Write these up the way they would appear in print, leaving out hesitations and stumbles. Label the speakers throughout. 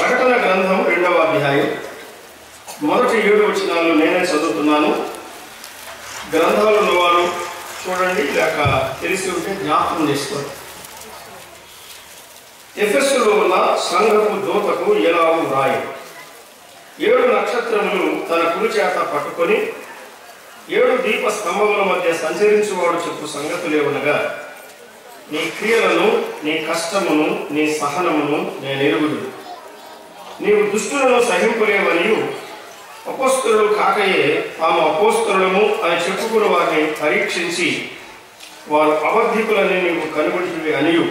Speaker 1: ప్రకటన గ్రంథం 2వ అధ్యాయం మొదటి 7 వచనాలు నేనే చదువుతున్నాను. గ్రంథాలు ఉన్నవారు చూడండి, లేక తెలిసి ఉంటే జ్ఞాపకం చేసుకోండి. ఎఫెసులో ఉన్న సంఘపు దూతకు ఎలాగూ రాయి, 7 నక్షత్రములు తన కుడి చేత పట్టుకొని 7 దీప స్తంభముల మధ్య సంచరించువాడు చెప్పు సంగతులేవనగా, నీ క్రియలను, నీ కష్టమును, నీ సహనమును నేను ఎరుగుదు. నీవు దుష్టులను సహింపులేవనియు, అపోస్తలులు కాకయే తాము అపోస్తలులము అని చెప్పుకున్న వారిని పరీక్షించి వారు అబద్ధికులని నీవు కనుగొంటివి అనియు,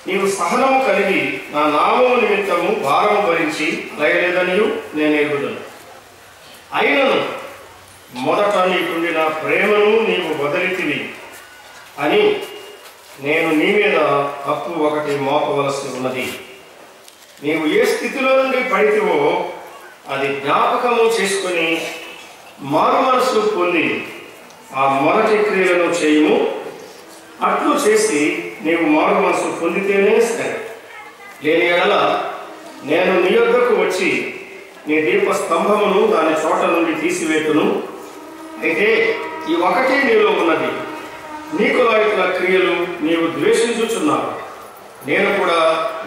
Speaker 1: నీవు సహనము కలిగి నా నామము నిమిత్తము భారము భరించి లయలేదనియు నేను ఎరుగుదును. అయినను మొదట నీకుండిన ప్రేమను నీవు వదిలితివి అని నేను నీ మీద తప్పు ఒకటి మోపవలసి ఉన్నది. నీవు ఏ స్థితిలో నుండి పడితివో అది జ్ఞాపకము చేసుకొని మారు మనసు పొంది ఆ మొదటి క్రియలను చేయుము. అట్లు చేసి నీవు మారు మనసు పొందితేనే సరే. లేని ఎడల నేను నీ యొద్దకు వచ్చి నీ దీప స్తంభమును దాని చోట నుండి తీసివేతును. అయితే ఈ ఒకటి నీలో ఉన్నది, నీకులాయితుల క్రియలు నీవు ద్వేషించుచున్నావు, నేను కూడా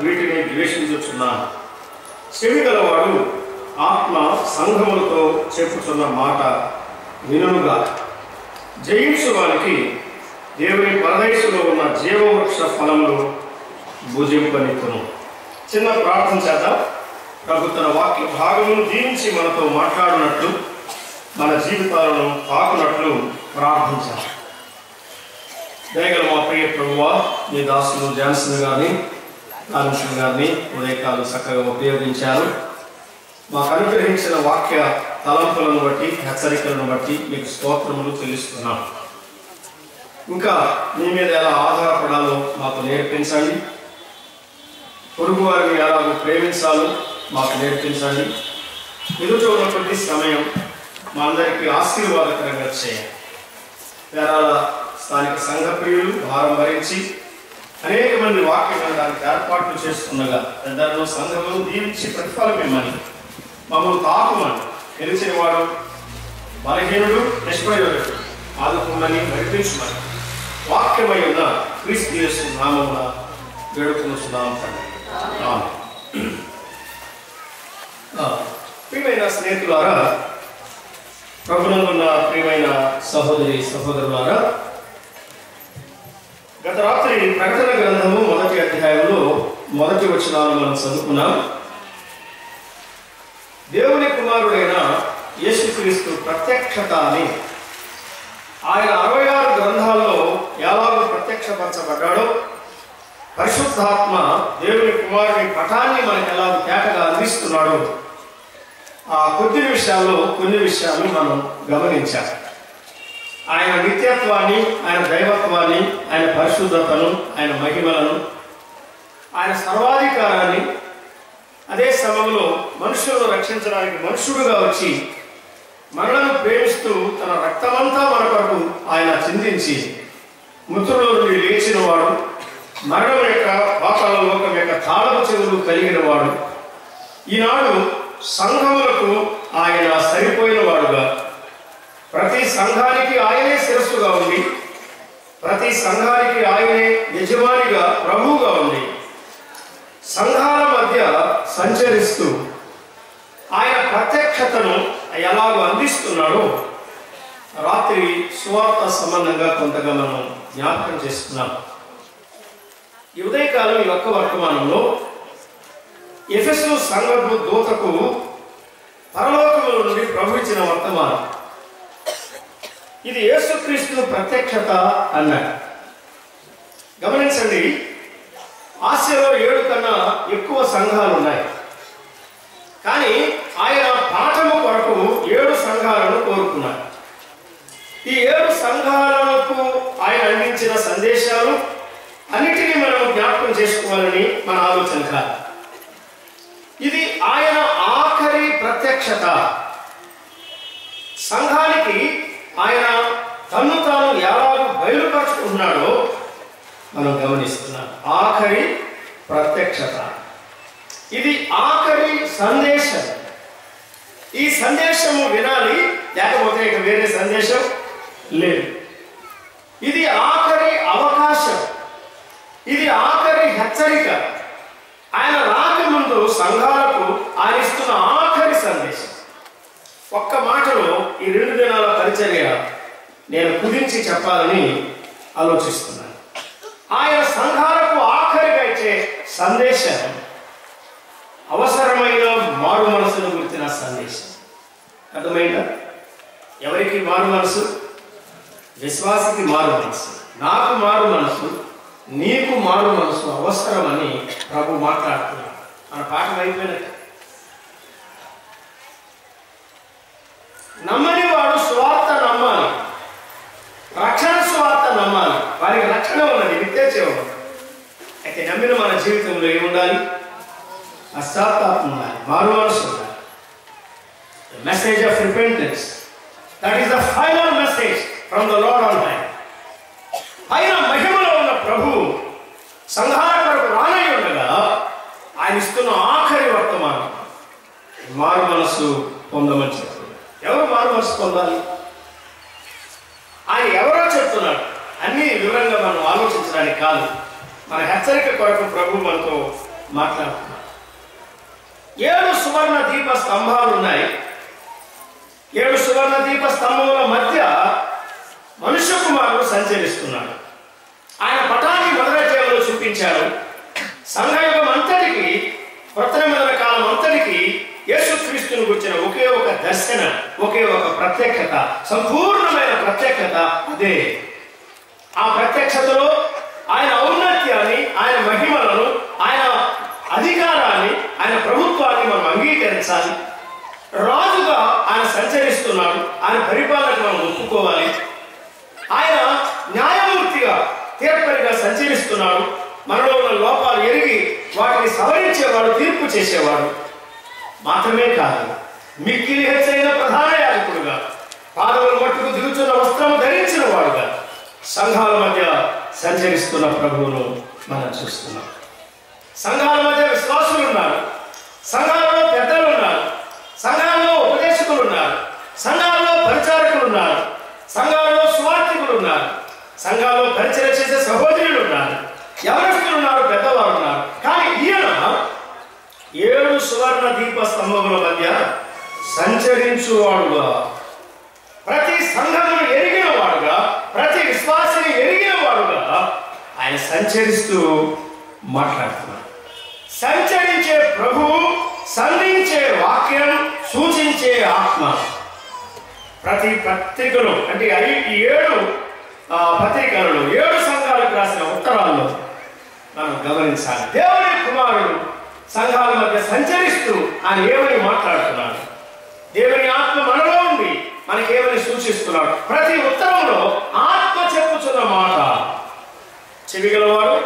Speaker 1: వీటిని ద్వేషించుచున్నాను. చెవి గలవాడు ఆత్మ సంఘములతో చెప్పుచున్న మాట వినుగా. జయించు వారికి దేవుని పరదేశంలో ఉన్న జీవవృక్ష ఫలములు భుజింపనిత్తును. చిన్న ప్రార్థన చేద్దాం. ప్రభు తన వాక్య భాగమును దీవించి మనతో మాట్లాడినట్లు, మన జీవితాలను తాకునట్లు ప్రార్థించాలి. దయగల మా ప్రియ ప్రభువా, నీ దాసులు జాన్సన్ గారిని, రామకృష్ణ గారిని ఉదయకాలం చక్కగా ఉపయోగించారు. మాకు అనుగ్రహించిన వాక్య తలంపులను బట్టి, హెచ్చరికలను బట్టి మీకు స్తోత్రములు చెల్లిస్తున్నాం. ఇంకా మీ మీద ఎలా ఆధారపడాలో మాకు నేర్పించండి. పొరుగు వారిని ఎలాగో ప్రేమించాలో మాకు నేర్పించండి. ఎదుట ఉన్నటువంటి సమయం మా అందరికీ ఆశీర్వాదకరంగా చేయండి. పేరాల స్థానిక సంఘ ప్రియులు భారం భరించి అనేక మంది వాక్యం వినడానికి ఏర్పాట్లు చేస్తుండగా పెద్దలను సంఘమును దీవించి ప్రతిఫలం ఇమ్మని, మమ్మల్ని తాకుమని, తెలిసిన వాడు బలహీనుడు నిష్ప్రయోజకుడు ఆదుకుమని నడిపించమని వాక్యమై ఉన్న క్రీస్తు యేసు నామమున వేడుకొనుచున్నాము తండ్రి. ప్రియమైన స్నేహితులారా, ప్రభునందున్న ప్రియమైన సహోదరి సహోదరులారా, గత రాత్రి ప్రకటన గ్రంథము 1వ అధ్యాయంలో 1వ వచనాలను మనం చదువుకున్నాం. దేవుని కుమారుడైన యేసుక్రీస్తు ప్రత్యక్షత అని ఆయన 66 గ్రంథాల్లో ఎలాగో ప్రత్యక్షపరచబడ్డాడో, పరిశుద్ధాత్మ దేవుని కుమారుని పటాన్ని మనకు ఎలా తేటగా అందిస్తున్నాడో ఆ కొన్ని విషయాలు మనం గమనించాం. ఆయన నిత్యత్వాన్ని, ఆయన దైవత్వాన్ని, ఆయన పరిశుద్ధతను, ఆయన మహిమలను, ఆయన సర్వాధికారాన్ని, అదే సమయంలో మనుషులను రక్షించడానికి మనుషుడుగా వచ్చి మనలను ప్రేమిస్తూ తన రక్తమంతా మన కొరకు ఆయన చిందించి మృతుల్లో నుండి లేచిన వాడు, మరణం యొక్క పాతాళ లోకం యొక్క తాళపు చెవులు కలిగిన వాడు, ఈనాడు సంఘములకు ఆయన సరిపోయిన వాడుగా, ప్రతి సంఘానికి ఆయనే శిరస్సుగా ఉండి, ప్రతి సంఘానికి ఆయనే యజమానిగా, ప్రభువుగా ఉండి, సంఘాల మధ్య సంచరిస్తూ ఆయన ప్రత్యక్షతను ఎలాగో అందిస్తున్నాడో రాత్రి సువార్త సంబంధంగా కొంతగా మనం జ్ఞాపకం చేసుకున్నాం. ఈ ఉదయకాలం ఈ ఒక్క వర్తమానంలో ఎఫెసు సంఘపు దూతకు పరలోకముల నుండి ప్రభు ఇచ్చిన వర్తమానం. ఇది యేసుక్రీస్తు ప్రత్యక్షత అన్నాడు. గమనించండి, ఆసియాలో 7 కన్నా ఎక్కువ సంఘాలు ఉన్నాయి. కానీ ఆయన పాఠము కొరకు 7 సంఘాలను కోరుకున్నాడు. ఈ 7 సంఘాలకు ఆయన అందించిన సందేశాలు అన్నిటినీ మనం జ్ఞాపకం చేసుకోవాలని మన ఆలోచన కాదు. ఇది ఆయన ఆఖరి ప్రత్యక్షత. సంఘానికి ఆయన తన్ను తాను ఎలాగో బయలుపరుచుకుంటున్నాడో మనం గమనిస్తున్నాం. ఆఖరి ప్రత్యక్షత. ఇది ఆఖరి సందేశం. ఈ సందేశము వినాలి, లేకపోతే ఇక వేరే సందేశం లేదు. ఇది ఆఖరి అవకాశం, ఇది ఆఖరి హెచ్చరిక. ఆయన రాకముందు సంఘాలకు ఆయన ఇస్తున్న ఆఖరి సందేశం. ఒక్క మాటలో ఈ 2 దినాల పరిచర్య నేను కుదించి చెప్పాలని ఆలోచిస్తున్నాను. ఆయన సంఘాలకు ఆఖరిగా ఇచ్చే సందేశం అవసరమైన మారు మనసును గురించిన సందేశం. అర్థమైందా? ఎవరికి మారు మనసు? విశ్వాసికి మారు మనసు. నాకు మారు మనసు, నీకు మారు మనసు అవసరమని ప్రభు మాట్లాడుతున్నాడు. మన పాఠం అయిపోయినట్టు. నమ్మని వాడు సువార్త నమ్మాలి, రక్షణ సువార్త నమ్మాలి. వారికి రక్షణ ఉన్నది, నిత్యజీవం ఉన్నది. అయితే నమ్మిన మన జీవితంలో ఏముండాలి? పశ్చాత్తాపం ఉండాలి, మారు మనసు ఉండాలి. The message of repentance, that is the final message from the Lord on high. ఆయన మహిమలో ఉన్న ప్రభు సంఘాల కొరకు రానై ఉండగా ఆయన ఇస్తున్న ఆఖరి వర్తమానం మారు మనసు పొందమని చెప్తున్నాడు. ఎవరు మారు మనసు పొందాలి? ఆయన ఎవరో చెప్తున్నాడు. అన్ని వివరంగా మనం ఆలోచించడానికి కాదు, మన హెచ్చరిక కొరకు ప్రభు మనతో మాట్లాడుతున్నాడు. 7 సువర్ణ దీప స్తంభాలు ఉన్నాయి. 7 సువర్ణ దీప స్తంభముల మధ్య మనుష్య కుమారుడు సంచరిస్తున్నాడు. ఆయన పటాన్ని మొదలధ్యాయంలో చూపించాడు. సంఘయుగం అంతటికి, కొత్త నిబంధన కాలం అంతటికి యేసుక్రీస్తుని గురించిన ఒకే ఒక దర్శనం, ఒకే ఒక ప్రత్యక్షత, సంపూర్ణమైన ప్రత్యక్షత అదే. ఆ ప్రత్యక్షతలో ఆయన ఔన్నత్యాన్ని, ఆయన మహిమలను, ఆయన అధికారాన్ని, ఆయన ప్రభుత్వాన్ని మనం అంగీకరించాలి. రాజుగా ఆయన సంచరిస్తున్నాడు. ఆయన పరిపాలనకు మనం ఒప్పుకోవాలి. ఆయన న్యాయమూర్తిగా, తీర్పరిగా సంచరిస్తున్నాడు. మనలో ఉన్న లోపాలు ఎరిగి వాటిని సవరించేవాడు, తీర్పు చేసేవాడు. మాత్రమే కాదు, మిక్కిలి హెచ్చైన ప్రధాన యాజకుడుగా, పాదముల మట్టుకు దిగుచున్న వస్త్రము ధరించిన వాడుగా సంఘాల మధ్య సంచరిస్తున్న ప్రభువును మనం చూస్తున్నాం. సంఘాల మధ్య విశ్వాసులు ఉన్నారు, సంఘాలలో పెద్దలు ఉన్నారు, సంఘాలలో ఉపదేశకులు ఉన్నారు, సంఘాలలో పరిచారకులు ఉన్నారు, సంఘాలలో సువార్థికులు ఉన్నారు, సంఘాలలో పరిచయం చేసే సహోదరులు ఉన్నారు, యవనస్తులు ఉన్నారు, పెద్దవారు ఉన్నారు. కానీ ఈయన 7 సువర్ణ దీప స్తంభముల మధ్య సంచరించువాడుగా, ప్రతి సంఘమును ఎరిగిన వాడుగా, ప్రతి విశ్వాసిని ఎరిగిన వాడుగా ఆయన సంచరిస్తూ మాట్లాడుతున్నాడు. సంచరించే ప్రభువు, సంధించే వాక్యం, సూచించే ఆత్మ. ప్రతి పత్రికలో, అంటే ఈ 7 పత్రికలలో 7 సంఘాలకు రాసిన ఉత్తరాల్లో మనం గమనించాలి. దేవుని కుమారుడు సంఘాల మధ్య సంచరిస్తూ ఆయన ఏమని మాట్లాడుతున్నాడు, దేవుని ఆత్మ మనలో ఉండి మనకేమని సూచిస్తున్నాడు. ప్రతి ఉత్తరంలో ఆత్మ చెప్పుచున్న మాట చెవిగలవాడు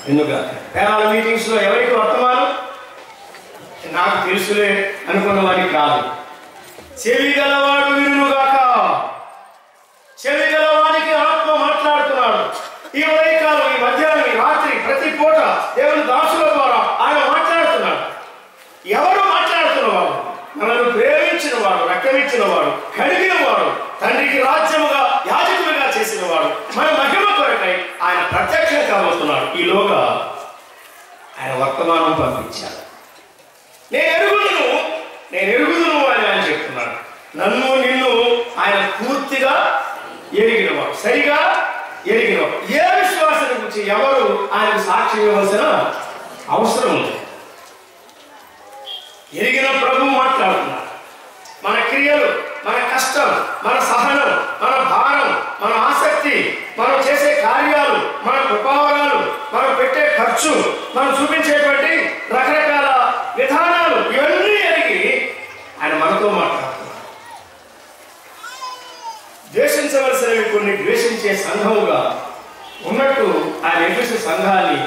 Speaker 1: వినుగా. పేరాల మీటింగ్స్ లో ఎవరికి వర్తమానం? నాకు తెలుసులే అనుకున్న వారికి కాదు. చెవిగలవాడు వినుగాక. చెవిగలవానికి ఆత్మ మాట్లాడుతున్నాడు. ఈ ఉదయకాలం, ఈ మధ్యాహ్నం, ఈ రాత్రి, ప్రతి పూట దేవుని దాసుల ద్వారా ఆయన మాట్లాడుతున్నాడు. ఎవరు మాట్లాడుతున్నవాడు? మనల్ని ప్రేమించిన వాడు, రక్తమిచ్చిన వాడు, కడిగిన వాడు, తండ్రికి రాజ్యముగా యాజకులుగా చేసిన వాడు, మన మహిమ కొరకై ఆయన ప్రత్యక్షం కాబోతున్నాడు. ఈలోగా ఆయన వర్తమానం పంపించాడు. నేను ఎరుగుదును అని ఆయన చెప్తున్నాడు. నన్ను నిన్ను ఆయన పూర్తిగా ఎరిగినవాడు, సరిగా ఎరిగినవాడు. ఏ విశ్వాసం గురించి ఎవరు ఆయనకు సాక్షి ఇవ్వవలసిన అవసరం ఉంది. ఎరిగిన ప్రభు మాట్లాడుతున్నాడు. మన క్రియలు, మన కష్టం, మన సహనం, మన భారం, మన ఆసక్తి, మనం చేసే కార్యాలు, మన కృపావరాలు, మనం పెట్టే ఖర్చు, మనం చూపించేటువంటి రకరకాల విధానాలు, ఇవన్నీ ఎరిగి ఆయన మనతో మాట్లాడుతున్నాడు. ద్వేషించవలసినవి కొన్ని ద్వేషించే సంఘముగా ఉన్నట్టు ఆయన ఎఫెసు సంఘాన్ని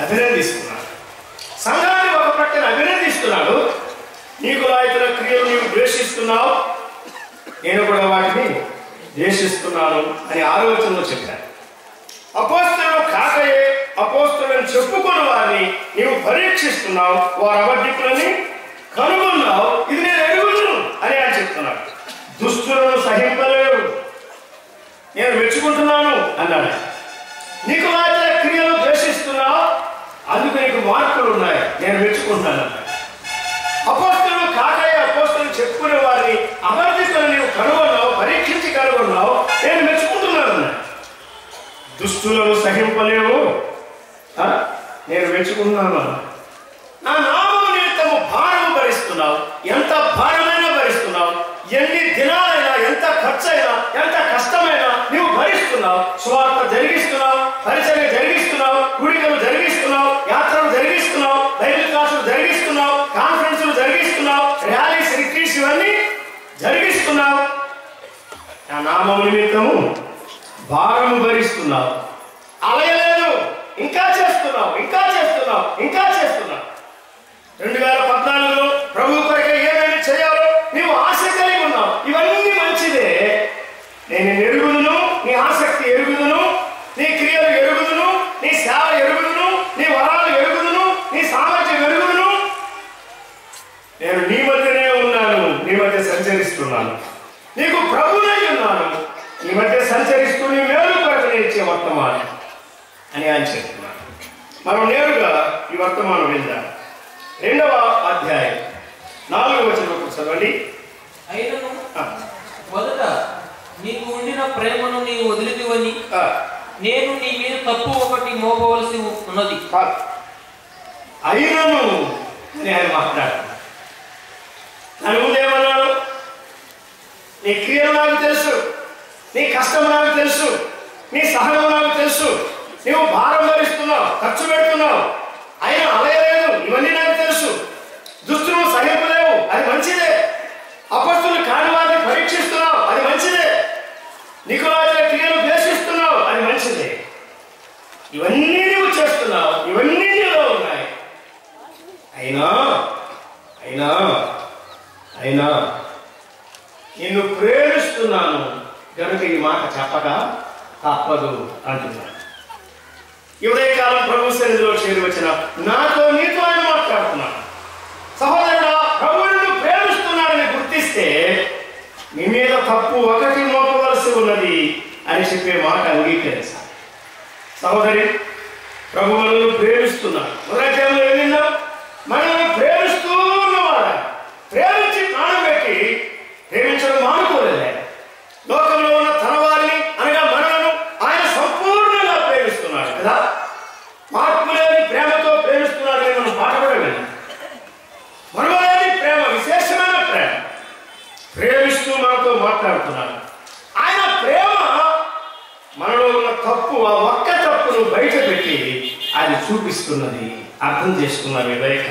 Speaker 1: అభినందిస్తున్నాడు. సంఘాన్ని ఒక ప్రక్కన అభినందిస్తున్నాడు. నీకు రాయితున్న క్రియలు నీవు ద్వేషిస్తున్నావు, నేను కూడా వాటిని ద్వేషిస్తున్నాను అని ఆలోచనలో చెప్పాడు. అపోస్తలుడు కాకయే అపోస్తలులను చెప్పుకున్న వారిని నీవు పరీక్షిస్తున్నావు, వారు అబద్ధికులని కనుగొన్నావు, ఇది నేను ఎరుగుదును అని ఆయన చెప్తున్నాడు. దుష్టులను సహింపలేవు, నేను మెచ్చుకుంటున్నాను అన్నాడు. నీకు మాత్రం క్రియలు ద్వేషిస్తున్నావు, అందుకు నీకు మార్పులు ఉన్నాయి, నేను మెచ్చుకుంటాను అన్నాడు. అపోస్తలులు కాకయ్య అపోస్తలులు చెప్పుకునే వారిని అబద్ధికులను నీవు కనుగొన్నావు, పరీక్షించి కనుగొన్నావు, నేను మెచ్చుకుంటున్నాను అన్నాడు. దుష్టులను సహింపలేవు, నేను మెచ్చుకుంటున్నాను. నా నామము నిమిత్తము భారము భరిస్తున్నావు, ఎంత భారమైనా భరిస్తున్నావు, ఎన్ని దినాలైనా, ఎంత ఖర్చైనా, ఎంత కష్టమైనా నీవు భరిస్తున్నావు. సువార్త జరిగిస్తున్నావు, పరిచర్య జరిగిస్తున్నావు, కూడికలు జరిగిస్తున్నావు, యాత్రలు జరిగిస్తున్నావు, బైబిల్ క్లాసులు జరిగిస్తున్నావు, కాన్ఫరెన్సులు జరిగిస్తున్నావు, ర్యాలీస్, రిట్రీట్స్ ఇవన్నీ జరిగిస్తున్నావు. నా నామము నిమిత్తము భారము భరిస్తున్నావు, అలయలేదు, ఇంకా చేస్తున్నావు, ఇంకా చేస్తున్నావు, ఇంకా చేస్తున్నావు. 2014లో ప్రభు కొరకే ఏమేమి చేయాలో నీవు ఆశ కలిగి ఉన్నావు. ఇవన్నీ మంచిదే. నేను ఎరుగుదును, నీ ఆసక్తి ఎరుగుదును, నీ క్రియలు ఎరుగుదును, నీ సేవ ఎరుగుదును, నీ వరాలు ఎరుగుదును, నీ సామర్థ్యం ఎరుగుదును. నేను నీ మధ్యనే ఉన్నాను, నీ మధ్య సంచరిస్తున్నాను, నీకు ప్రభునై ఉన్నాను, నీ మధ్య సంచరిస్తూ నీ మేలు కొరకు నేను ఇచ్చే వర్తమానం అని ఆయన చెప్తున్నాను. మనం నేరుగా ఈ వర్తమానం విందాం. 2వ అధ్యాయం 4వ వచనం చదవండి.
Speaker 2: అయినను మొదట నీకు ఉండిన ప్రేమను నీవు వదిలితివని నేను నీ మీద తప్పు ఒకటి మోపవలసి ఉన్నది.
Speaker 1: అయినను అని ఆయన మాట్లాడుతున్నాడు. దాని ముందేమన్నాడు? నీ క్రియలు నాకు తెలుసు, నీ కష్టం నాకు తెలుసు, నీ సహనం నాకు తెలుసు, నీవు భారం భరిస్తున్నావు, ఖర్చు పెడుతున్నావు, అయినా అలయలేదు, ఇవన్నీ నాకు తెలుసు. దుస్తులు సహింపలేవు, అది మంచిదే. అపస్తులు కాని వారిని పరీక్షిస్తున్నావు, అది మంచిదే. నికోలాయిల క్రియలు ద్వేషిస్తున్నావు, అది మంచిదే. ఇవన్నీ నువ్వు చేస్తున్నావు, ఇవన్నీ నీలో ఉన్నాయి. అయినా అయినా అయినా నిన్ను ప్రేమిస్తున్నాను కనుక ఈ మాట చెప్పక తప్పదు అంటున్నాను. ఈ ఉదయకాలం ప్రభు సన్నిధిలో చేరి వచ్చిన నాతో నీతో ఆయన మాట్లాడుతున్నాను. సహోదరుడా, ప్రభువు నిన్ను ప్రేమిస్తున్నాడని గుర్తిస్తే నీ మీద తప్పు ఒకటి మోపవలసి ఉన్నది అని చెప్పే మాట అంగీకరించాలి. సహోదరి, ప్రభు మనల్ని ప్రేమిస్తున్నాడు. మొదటి ఏమిన్నా మనల్ని ప్రేమిస్తూ ఉన్నవాడు, ప్రేమించి ప్రాణం పెట్టి ప్రేమించడం మానుకోలేదు. లోకంలో ఉన్న తన వారిని అనగా మనలను ఆయన సంపూర్ణంగా ప్రేమిస్తున్నాడు కదా. మార్పు లేని ప్రేమతో ప్రేమిస్తున్నాడు అని మనం పాటపడలేదు. మనలోని ప్రేమ విశేషమైన ప్రేమ, ప్రేమిస్తూ మనతో మాట్లాడుతున్నాడు. ఆయన ప్రేమ మనలో ఉన్న తప్పు, ఆ ఒక్క తప్పును బయట పెట్టి అది చూపిస్తున్నది. అర్థం చేసుకున్నారు వివేక.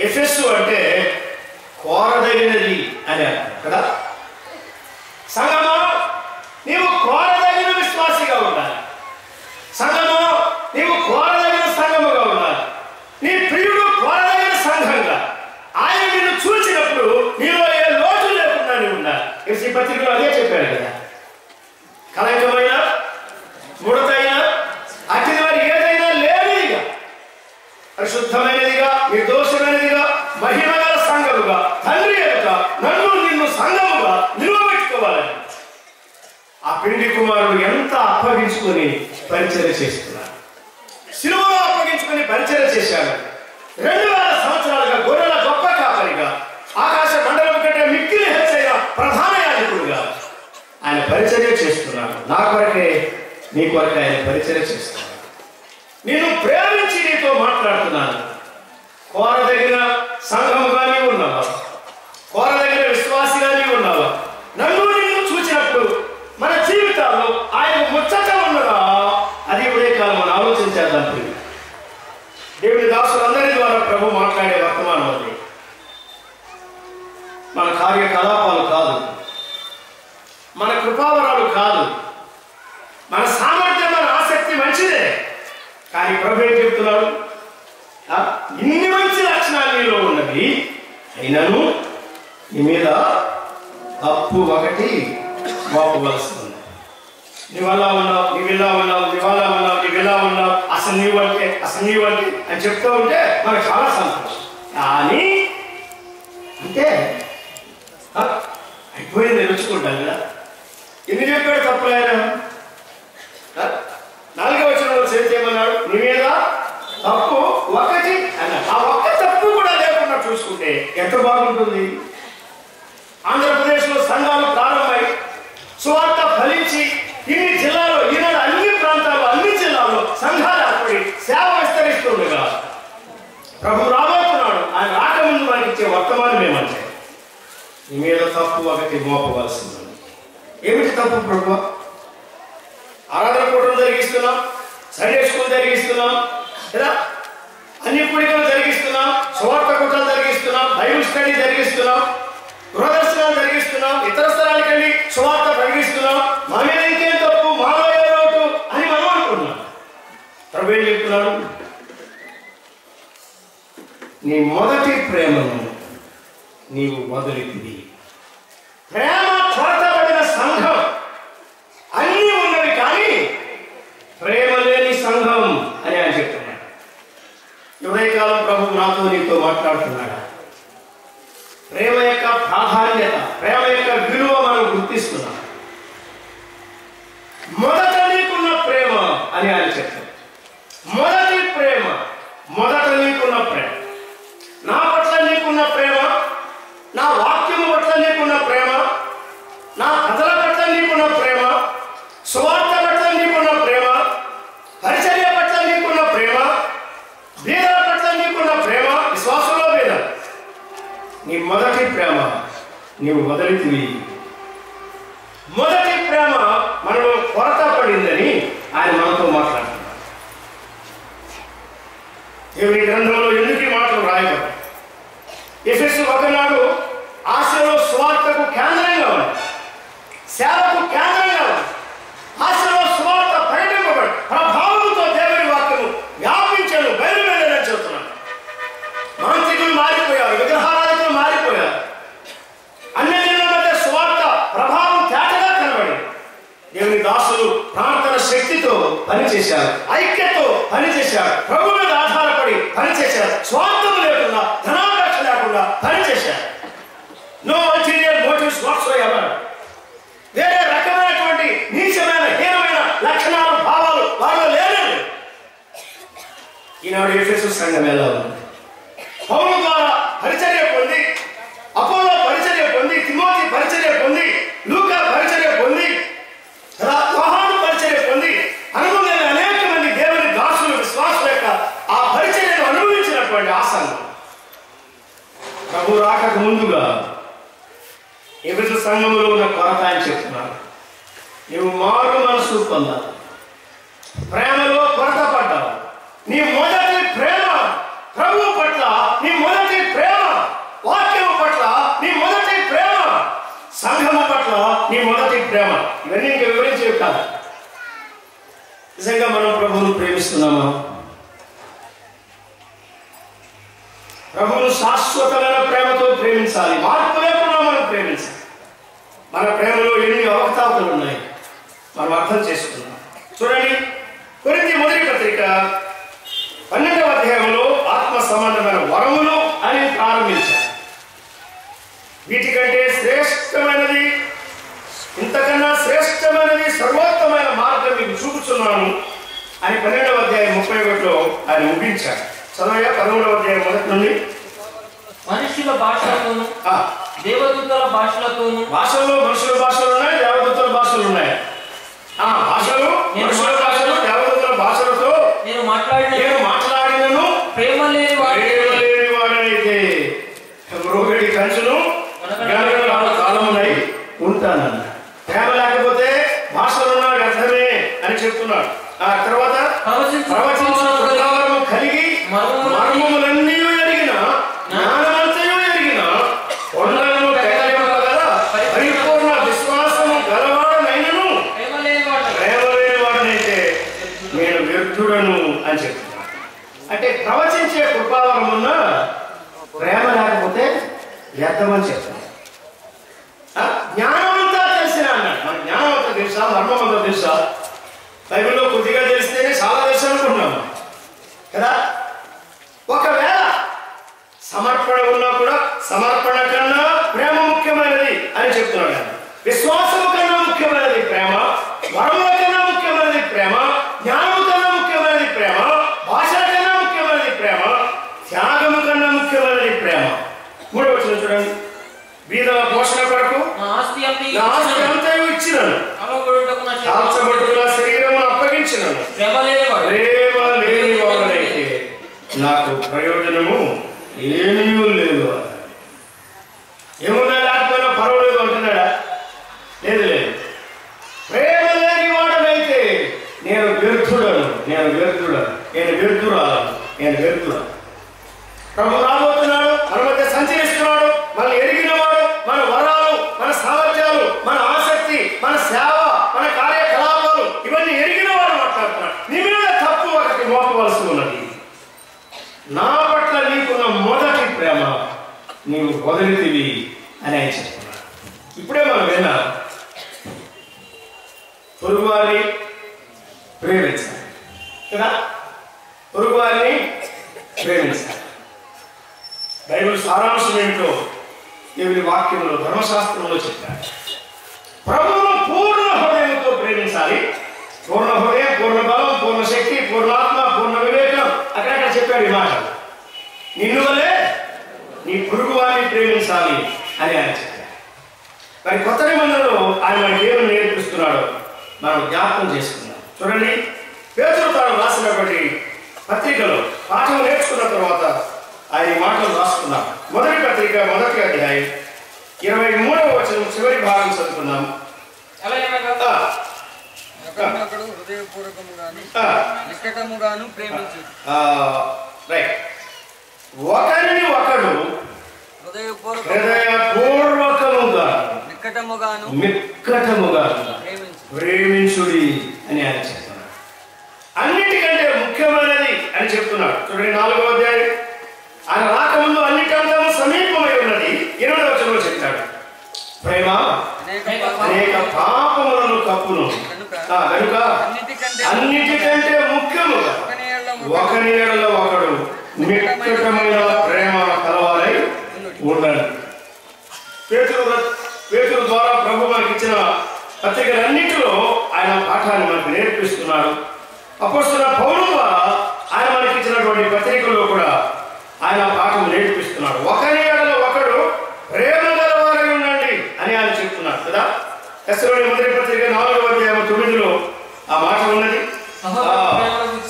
Speaker 1: ఎఫెస్సు అంటే కోరదగినది అని అర్థం కదా. సంగమా, నీవు కోరదగిన విశ్వాసిగా ఉండాలి. సంగమా, నీవు కోరదగిన సంఘముగా ఉండాలి. నీ ప్రియుడు కోరదగిన సంఘంగా ఆయన నిన్ను చూసినప్పుడు నీలో ఏ లోటు లేకుండా నీవు ఉండాలి. ఎఫెసీ పత్రికలో అదే చెప్పాడు కదా. కళంకమైన, ముడతైన, అగ్ని వారి ఏదైనా లేనిదిగా, పరిశుద్ధమైనదిగా, నిర్దోషమైనదిగా, మహిమగల సంఘముగా, తండ్రి యొక్క నన్ను నిన్ను సంఘముగా నిలబెట్టుకోవాలని ఆ పిండి కుమారుడు ఎంత అప్పగించుకొని పరిచర్య చేస్తున్నాడు. శిలువలో అప్పగించుకొని పరిచర్య చేశాడు. 2000 సంవత్సరాలుగా గొర్రెల గొప్ప కాపరిగా, ఆకాశ మండలం కంటే మిక్కిలి హెచ్చైన ప్రధాన యాజకుడుగా ఆయన పరిచర్య చేస్తున్నాడు. నా కొరకే, నీ కొరకే ఆయన పరిచర్య చేస్తున్నాడు. నేను ప్రేమించి నీతో మాట్లాడుతున్నాను. కోరదగిన సంఘముగా నీవు ఉన్నావా? కోరదగిన విశ్వాసిగా నీవు ఉన్నావా? నన్ను నిన్ను చూసినప్పుడు మన జీవితాల్లో ఆయన ముచ్చట ఉన్నదా? అది ఉదయకాలం మనం ఆలోచించేద్దాం. దేవుని దాసులందరి ద్వారా ప్రభు మాట్లాడే వర్తమానం అది. మన కార్యకలాపాలు కాదు, మన కృపావరాలు కాదు, మన సామర్థ్యం, మన ఆసక్తి మంచిదే. కానీ ప్రభు ఏం చెప్తున్నాడు? ఇన్ని మంచి లక్షణాలు నీలో ఉన్నవి, అయినను నీ మీద తప్పు ఒకటి మోపవలసి ఉంది. నీవు అలా ఉన్నావు, నీవు ఇలా ఉన్నావు, నీవు అలా ఉన్నావు, నీవు ఇలా ఉన్నావు, అసలు నీవు అంటే అని చెప్తూ ఉంటే మనకు చాలా సంతోషం. కానీ అంటే అయిపోయింది తెలుసుకుంటాం కదా. ఎన్ని చెప్పాడు తప్పులైనా? 4వ వచనంలో చేయమన్నాడు, నీ మీద తప్పు ఒకటి అన్నాడు. ఆ ఒక్క తప్పు కూడా లేకుండా చూసుకుంటే ఎంత బాగుంటుంది. ఆంధ్రప్రదేశ్లో సంఘాలు ప్రారంభమై సువార్త ఫలించి ఇన్ని జిల్లాలో, ఈనాడు అన్ని ప్రాంతాల్లో, అన్ని జిల్లాల్లో సంఘాలు ఏర్పడి సేవ విస్తరిస్తుండగా ప్రభు రాబోతున్నాడు. ఆయన రాకముందు మనకి ఇచ్చే వర్తమానం ఏమంటే, నీ మీద తప్పు ఒకటి మోపవలసింది. ఏమిటి తప్పు ప్రభు? ఆరాధన కూటం జరిగిస్తున్నాం, సండే స్కూల్ జరిగిస్తున్నాం కదా, అన్ని కూడికలు జరిగిస్తున్నాం, సువార్త కూటలు జరిగిస్తున్నాం, బైబిల్ స్టడీ జరిగిస్తున్నాం, గృహదర్శనాలు జరిగిస్తున్నాం, ఇతర స్థలానికి వెళ్ళి సువార్త ప్రకటిస్తున్నాం. మా మీద ఇంకేం తప్పు, మాలో ఏదోటు అని మనం అనుకున్నాం. ప్రభు ఏం చెప్తున్నాడు? నీ మొదటి ప్రేమను నీవు వదిలింది. ప్రేమ కొరతబడిన సంఘం అన్నీ ఉన్నవి, కానీ ప్రేమ లేని సంఘం అని ఆయన చెప్తున్నాడు. ఉదయకాలం ప్రభు నాతో నీతో మాట్లాడుతున్నాడు. ప్రేమ యొక్క ప్రాధాన్యత, ప్రేమ యొక్క విలువ మనం గుర్తిస్తున్నాం. మొదట నీకున్న ప్రేమ అని ఆయన చెప్తాడు. మొదటి ప్రేమ, మొదట నీకున్న ప్రేమ, నా పట్ల నీకున్న ప్రేమ, నా వాక్యము పట్ల నీకున్న ప్రేమ, నా కథల పట్ల నీకున్న ప్రేమ, సువార్త పట్ల నీకున్న ప్రేమ, పరిచర్య పట్ల నీకున్న ప్రేమ, బీదల పట్ల నీకున్న ప్రేమ, విశ్వాసంలో బీద, నీ మొదటి ప్రేమ నీవు వదిలితివి. మొదటి ప్రేమ మనలో కొరత పడిందని ఆయన మనతో మాట్లాడుతున్నాడు. దేవుని గ్రంథంలో ఎందుకు ఈ మాటలు రాయబడ్డాయి? ఎఫెసు 1 ఆశలో సువార్తకు కేంద్రంగా ఉంది, సేవకు కేంద్రంగా ఉంది. ఆశలో సువార్త పరిణింపబడి ప్రభావంతో దేవుని వాక్యము వ్యాపించను, బయలువెళ్ళని చెబుతున్నాను. మాంత్రికులు మారిపోయారు, విగ్రహారాధకులు మారిపోయారు. అన్ని దినాల మధ్య సువార్త ప్రభావం తేటగా కనబడింది. దేవుని దాసులు ప్రార్థన శక్తితో పనిచేశారు, ఐక్యతో పనిచేశారు, ప్రభు మీద ఆధారపడి పనిచేశారు, స్వార్థం లేకుండా, ధనాపేక్ష లేకుండా పనిచేశారు. No ulterior motives whatsoever. వేరే రకమైనటువంటి నీచమైన, హీనమైన లక్షణాలు, భావాలు వారిలో లేనండి. ఈనాడు ఎఫెసు సంఘం ఎలా ఉంది? పౌలు ద్వారా పరిచర్య పొంది, అపోలో పరిచర్య పొంది, తిమోతి పరిచర్య పొంది, లూకా పరిచర్య పొంది, యోహాను పరిచర్య పొంది, అనుభవమైన అనేక మంది దేవుని దాసులు, విశ్వాసుల యొక్క ఆ పరిచర్యను అనుభవించినటువంటి ఆ సంఘం ప్రభు రాకకు ముందుగా ఎఫెసు సంఘంలో ఉన్న కొరత అని చెప్తున్నారు. నువ్వు మారు మనసు పొందాలి, ప్రేమలో కొరత పడ్డావు. నీ మొదటి ప్రేమ ప్రభు పట్ల, నీ మొదటి ప్రేమ వాక్యము పట్ల, నీ మొదటి ప్రేమ సంఘము పట్ల, నీ మొదటి ప్రేమ, ఇవన్నీ ఇంకా వివరించేవి కాదు. నిజంగా మనం ప్రభువును ప్రేమిస్తున్నామా? ప్రభువును శాశ్వతమైన ప్రేమతో ప్రేమించాలి, మార్పు లేకుండా మనం ప్రేమించాలి. మన ప్రేమలో ఎన్ని అవకతవకలు ఉన్నాయి మనం అర్థం చేసుకున్నాం. చూడండి, కొరింథీ మొదటి పత్రిక 12వ అధ్యాయంలో ఆత్మ సంబంధమైన వరములు అని ప్రారంభించారు. వీటికంటే శ్రేష్టమైనది, ఇంతకన్నా శ్రేష్టమైనది, సర్వోత్తమైన మార్గం మీకు చూపుతున్నాను అని 12వ అధ్యాయం 31లో ఆయన ముగించారు. చదవయ్య 13వ అధ్యాయం 1 నుండి.
Speaker 2: మనుషుల భాషలతోను, దేవదూతల భాషలతోను. భాషల్లో
Speaker 1: మనుషుల భాషలు ఉన్నాయి, దేవదూతల భాషలు ఉన్నాయి. భాషలు, మనుషుల భాషలు, దేవదూతల భాషలతో
Speaker 2: నేను మాట్లాడినను
Speaker 1: ప్రేమ లేని వాడనైతే రోగిడి కంచును కాలమునై ఉంటానన్న. ప్రేమ లేకపోతే భాషలున్నా వ్యర్థమే అని చెప్తున్నాడు. ఆ తర్వాత ప్రవచించు కలిగి మర్మములన్నీ ఎరిగిన, జ్ఞానమంతయు ఎరిగిన, కొండలను తెగలింపగల పరిపూర్ణ విశ్వాసము గలవాడనైనను ప్రేమ లేని వాడనైతే నేను వ్యర్థుడను అని చెప్తున్నాడు. అంటే ప్రవచించే కృపావరం ఉన్న ప్రేమ లేకపోతే వ్యర్థమని చెప్తున్నాడు. జ్ఞానం అంతా తెలిసిన అన్నాడు. మన జ్ఞానం అంతా తెలుసా, మర్మం అంతా తెలుసా, బైబిల్లో కొద్దిగా తెలిస్తేనే చాలా తెలుసు అనుకుంటున్నాం కదా. ఒకవేళ సమర్పణ ఉన్నా కూడా సమర్పణ కన్నా ప్రేమ ముఖ్యమైనది అని చెప్తున్నాడు ఆయన. విశ్వాసము కన్నా ముఖ్యమైనది ప్రేమ, వరముల కన్నా ముఖ్యమైనది ప్రేమ, జ్ఞానము కన్నా ముఖ్యమైనది ప్రేమ, భాష కన్నా ముఖ్యమైనది ప్రేమ, త్యాగము కన్నా ముఖ్యమైనది ప్రేమ. 3వ వచనం చూడండి. బీదల పోషణ కొరకు నా ఆస్తి అంతయు ఇచ్చినను, కాల్చబడుటకు నా శరీరమును అప్పగించినను, ప్రేమ లేని వాడనైతే నాకు ప్రయోజనము ఏమీ లేదు. ఏమున్నా లేకపోయినా పర్వాలేదు అంటున్నాడా? లేదు లేదు. ప్రేమ లేని వాడనైతే నేను వ్యర్థుడను, ప్రభు రాబోతున్నాడు, మన మధ్య సంచరిస్తున్నాడు, మనల్ని ఎరిగినవాడు, మన వరాలు, మన సామర్థ్యాలు, మన ఆసక్తి, మన సేవ, మన కార్యకలాపాలు ఇవన్నీ ఎరిగినవాడు మాట్లాడుతున్నాడు. నీ మీద తప్పు ఒకటి మోపవలసి ఉన్నది. నా పట్ల నీకున్న మొదటి ప్రేమ నీవు వదిలితివి అని ఆయన చెప్తున్నాడు. ఇప్పుడే మనం విన్నా పొరుగువారిని ప్రేమించాలి కదా, పొరుగువారిని ప్రేమించాలి. బైబిల్ సారాంశం ఏమిటో దేవుని వాక్యంలో ధర్మశాస్త్రంలో చెప్పారు. ప్రభువును పూర్ణ హృదయంతో ప్రేమించాలి. పూర్ణ హృదయం, పూర్ణ బలం, పూర్ణ శక్తి, పూర్ణాత్మ, పూర్ణ వివేకం అక్కడక్కడ చెప్పాడు ఈ మాట. నిన్ను వలే నీ పొరుగు వారిని ప్రేమించాలి అని ఆయన చెప్పారు. మరి కొత్త నిబంధనలో ఆయన మనకి ఏమని నేర్పిస్తున్నాడో మనం జ్ఞాపకం చేసుకుందాం. చూడండి, పేతురు తాను రాసినటువంటి పత్రికలో పాఠం నేర్చుకున్న తర్వాత ఆయన మాటలు రాసుకున్నాం. మొదటి పత్రిక 1వ అధ్యాయం 23వ వచనం చివరి భాగం చదువుకున్నాం. ఒకరిని ఒకడు హృదయపూర్వకముగా ప్రేమించుడి అని ఆయన చెప్తున్నాడు. అన్నిటికంటే ముఖ్యమైనది అని చెప్తున్నాడు. చూడండి, 4వ అధ్యాయం ఆయన రాకముందు అన్నిటికంటే సమీపమై ఉన్నది 8వ వచనంలో చెప్తాడు. ప్రేమ అనేక పాపములను కప్పును కనుక అన్నిటికంటే ముఖ్యముగా ఒకని ఎడల ఒకడు మిక్కటమైన ప్రేమ కలవాలై ఉండాలి. పేతురు ద్వారా ప్రభు మనకి ఇచ్చిన పత్రికలన్నింటిలో ఆయన పాఠాన్ని మనకు నేర్పిస్తున్నాడు. అపోస్తలుడైన పౌలు ద్వారా ఆయన మనకి ఇచ్చినటువంటి పత్రికల్లో కూడా ఆయన పాఠం నేర్పిస్తున్నాడు. ఒకరి ఎడల ఒకడు ప్రేమ గలవారై ఉండండి అని ఆయన చెప్తున్నాడు కదా. తెస్సలోని మొదటి పత్రిక 4వ అధ్యాయం 9లో ఆ మాట ఉన్నది.